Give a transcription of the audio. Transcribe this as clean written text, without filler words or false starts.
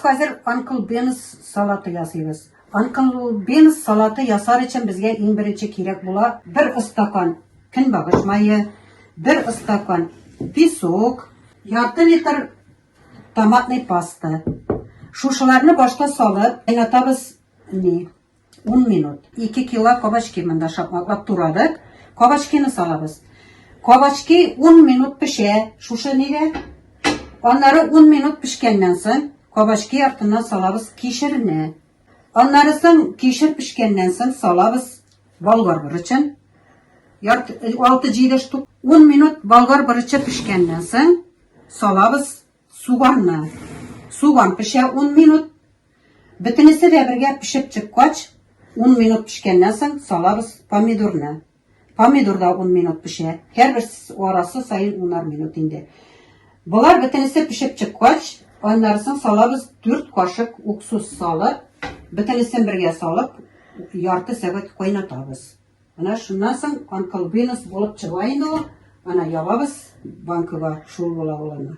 Hozir Uncle Ben's salati yasaymiz. Uncle Ben's salati yasar için bizga eng birinchi kerak bo'lar 1 istakan kunbag'ish mayi, 1 istakan pisok, yarım litr tomatli pasta. Shushalarni boshqa solib, qaynatamiz 10 minut. 2 kilo kabachki menda shapmaqlab turadik. Kabachkini solamiz. Kabachki 10 minut pishadi. Shusha nega? Onları 10 minut pishgandan so'ng kabachki ortidan solamiz keshirini. Onları so'ng keshir pishgandan so'ng solamiz bolg'or birichin. 6-7 shtuk 10 minut bolg'or birichi pishgandan so'ng solamiz suvonni. Suvan pishadi 10 minut. Bitinisi de birga pishib chiqqach 10 minut pishgandan so'ng solamiz pomidorni. Pomidor da 10 minut pishadi. Har bir orasi sayin 10 minut endi. Bular bitinisi pishib chiqqach, ondan so'ng solamiz 4 qoshiq uksus solib, bitinisini birga solib, yarım soat qaynatamiz. Ana shundan so'ng Uncle Ben's bo'lib chiqadi. Ana yog'amiz bankaga shul bo'la oladi.